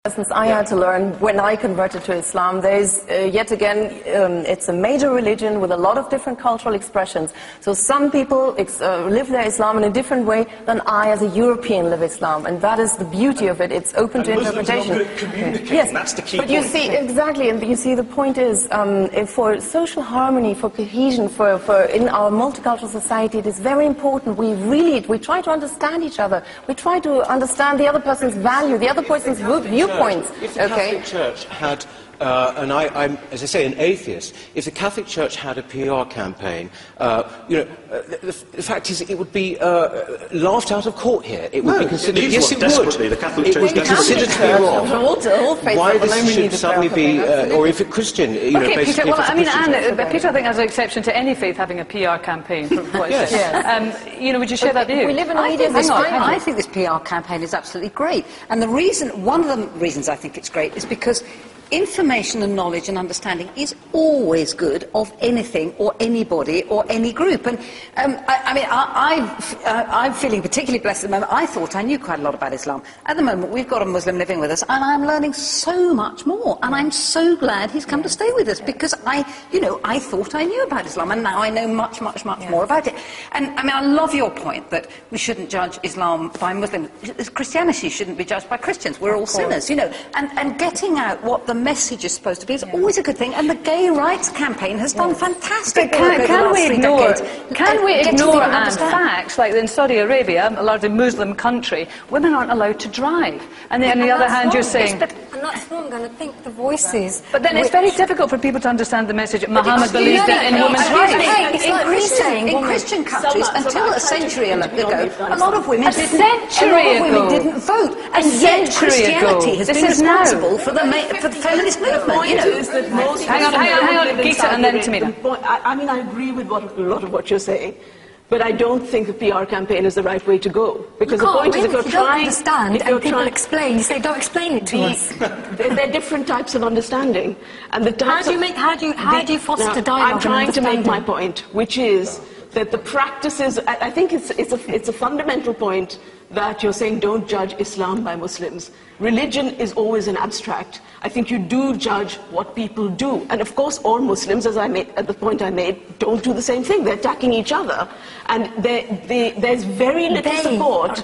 Lessons I had to learn when I converted to Islam. There's, yet again, it's a major religion with a lot of different cultural expressions. So some people live their Islam in a different way than I, as a European, live Islam. And that is the beauty of it. It's open to interpretation. Yes, that's the key but point. you see, exactly, and you see the point is, for social harmony, for cohesion, for in our multicultural society, it is very important. We try to understand each other. We try to understand the other person's value, the other person's viewpoints. If the Catholic Church had, and I'm, as I say, an atheist, if the Catholic Church had a PR campaign, the fact is it would be laughed out of court here. It would be considered, yes it would. The Catholic Church would be considered to be wrong. Why this should suddenly be, or if a Christian, okay, Peter, well, I mean, Anne, Peter, I think has an exception to any faith having a PR campaign. Yes. Would you share that view? We live in a media I think this PR campaign is absolutely great. And the reason, one of the reasons I think it's great is because information and knowledge and understanding is always good of anything or anybody or any group. And I'm feeling particularly blessed at the moment. I thought I knew quite a lot about Islam. At the moment, we've got a Muslim living with us, and I'm learning so much more. And I'm so glad he's come to stay with us, because I thought I knew about Islam, and now I know much, much, much more about it. And I mean, I love your point that we shouldn't judge Islam by Muslims. Christianity shouldn't be judged by Christians. We're all sinners, And getting out what the message is supposed to be is always a good thing, and the gay rights campaign has done fantastic work over the last 3 decades. Can we ignore facts like in Saudi Arabia, a largely Muslim country, women aren't allowed to drive, and on the other hand you're saying... And that's wrong, and I think the voices... But then it's very difficult for people to understand the message that Muhammad believed in women's rights. In Christian countries, until a century ago, a lot of women didn't vote, and yet Christianity has been responsible for the feminist movement. Hang on, Gita, and then Tamina. I mean, I agree with a lot of what you're saying, but I don't think a PR campaign is the right way to go. Because the point is, if you're trying... people explain, you say, don't explain it to us. There are different types of understanding. And how do you foster dialogue? I'm trying to make my point, which is that the practices... I think it's a fundamental point that you're saying don't judge Islam by Muslims. Religion is always an abstract. I think you do judge what people do. And of course, all Muslims, at the point I made, don't do the same thing. They're attacking each other. And there's very little support.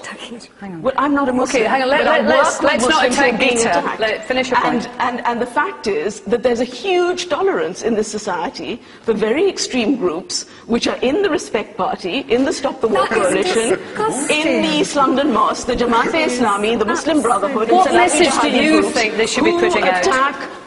Hang on. Well, I'm not a Muslim. Okay, hang on, let's not attack Gita. Finish your point. And the fact is that there's a huge tolerance in this society for very extreme groups, which are in the Respect Party, in the Stop the War Coalition, in the East London Mosque, the Jamaat-e-Islami, the Muslim Brotherhood. What message do you think they should be putting out?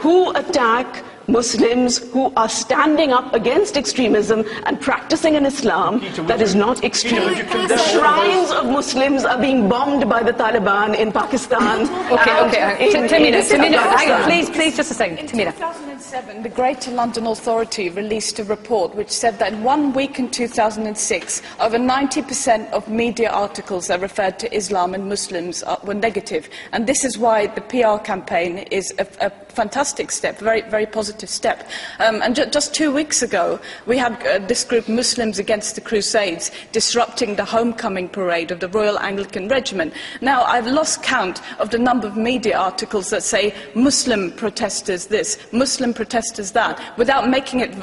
Who attack Muslims who are standing up against extremism and practicing an Islam that is not extreme. The shrines of Muslims are being bombed by the Taliban in Pakistan. Tamina, hang on, please, just a second. In 2007, the Greater London Authority released a report which said that in 1 week in 2006, over 90% of media articles that referred to Islam and Muslims were negative. And this is why the PR campaign is a fantastic step, a very, very positive step. And just 2 weeks ago, we had this group, Muslims Against the Crusades, disrupting the homecoming parade of the Royal Anglican Regiment. Now, I've lost count of the number of media articles that say Muslim protesters this, Muslim protesters that, without making it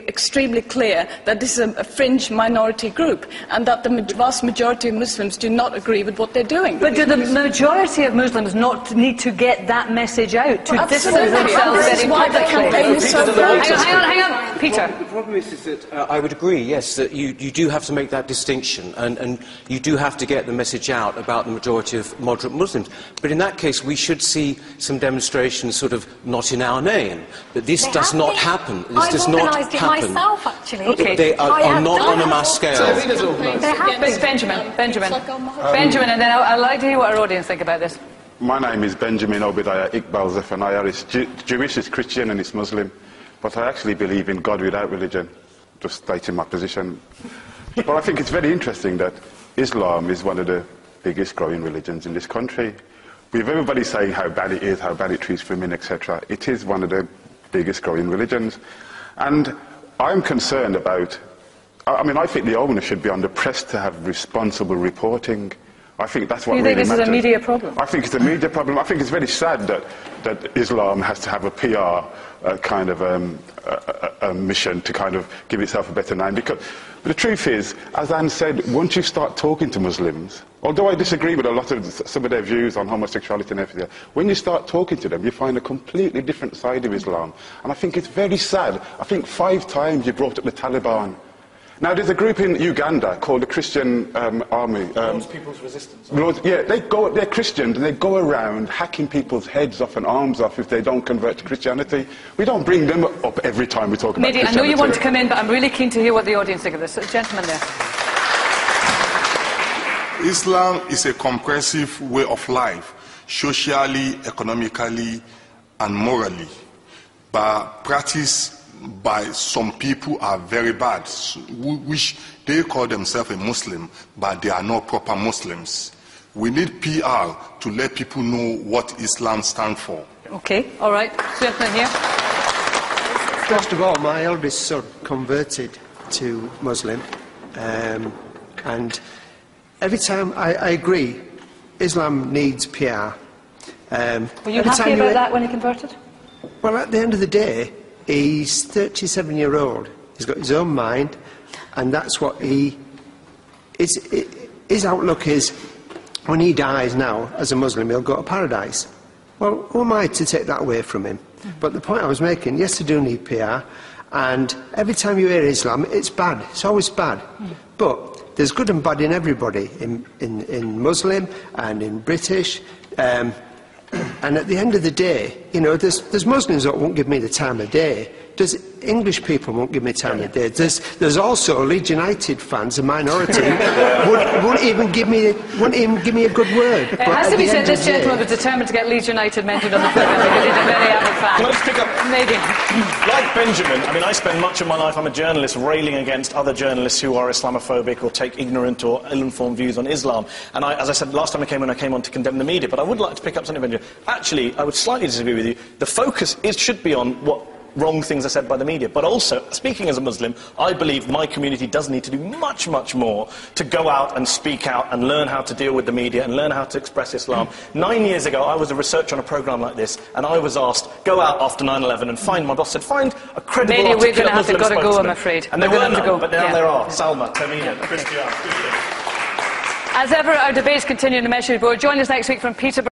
extremely clear that this is a fringe minority group, and that the vast majority of Muslims do not agree with what they're doing. But do the majority of Muslims not need to get that message out, to distance themselves very publicly? Hang on, Peter. The problem is that I would agree, yes, that you do have to make that distinction, and you do have to get the message out about the majority of moderate Muslims. But in that case, we should see some demonstrations sort of not in our name. But this does not happen. This does not happen. I've organised it myself, actually. Okay. They are not on a mass scale. Benjamin, and then I'd like to hear what our audience think about this. My name is Benjamin Obadiah Iqbal Zephaniah. It's Jewish, it's Christian, and it's Muslim. But I actually believe in God without religion, just stating my position. But I think it's very interesting that Islam is one of the biggest growing religions in this country. With everybody saying how bad it is, how bad it treats women, etc., it is one of the biggest growing religions. And I'm concerned about... I mean, I think the onus should be on the press to have responsible reporting I think that's what You really think this matters. is a media problem? I think it's a media problem. I think it's very sad that Islam has to have a PR kind of a mission to kind of give itself a better name. Because the truth is, as Anne said, once you start talking to Muslims, although I disagree with a lot of some of their views on homosexuality and everything, when you start talking to them, you find a completely different side of Islam. And I think it's very sad. I think 5 times you brought up the Taliban. Now, there's a group in Uganda called the Christian Army. Lord's People's Resistance. Yeah, they're Christians and they go around hacking people's heads off and arms off if they don't convert to Christianity. We don't bring them up every time we talk about Mehdi, I Christianity. know you want to come in, but I'm really keen to hear what the audience think of this. Gentleman there. Islam is a comprehensive way of life, socially, economically, and morally. But practice by some people are very bad, which they call themselves a Muslim, but they are not proper Muslims. We need PR to let people know what Islam stands for. Okay, all right. Gentleman here. First of all, my eldest son converted to Muslim, and every time I agree, Islam needs PR. Were you happy about that when he converted? Well, at the end of the day, he's 37-year-old. He's got his own mind, and that's what his outlook is. When he dies now, as a Muslim, he'll go to paradise. Well, who am I to take that away from him? But the point I was making, yes, they do need PR, and every time you hear Islam, it's bad. It's always bad. But there's good and bad in everybody, in Muslim and in British. And at the end of the day, you know, there's Muslims that won't give me the time of day. There's English people won't give me time of day. There's also Leeds United fans, a minority, won't even give me a good word. It has to be said, this gentleman was determined to get Leeds United mentioned on the programme because he's a very avid fan. Can I just pick up? Maybe. Like Benjamin, I mean, I spend much of my life, I'm a journalist, railing against other journalists who are Islamophobic or take ignorant or ill-informed views on Islam. And as I said last time I came on to condemn the media, but I would like to pick up something, Benjamin. Actually, I would slightly disagree with you. The focus should be on what wrong things are said by the media. But also, speaking as a Muslim, I believe my community does need to do much, much more to go out and speak out and learn how to deal with the media and learn how to express Islam. 9 years ago, I was a researcher on a programme like this, and I was asked, go out after 9/11 and find, my boss said, find a credible, Media, we're articulate Muslim got to go, I'm spokesman. afraid. And there were none, but now yeah. there are. Salma, Tamina, Kristiane. As ever, our debates continue on the Message Board. Join us next week from Peterborough.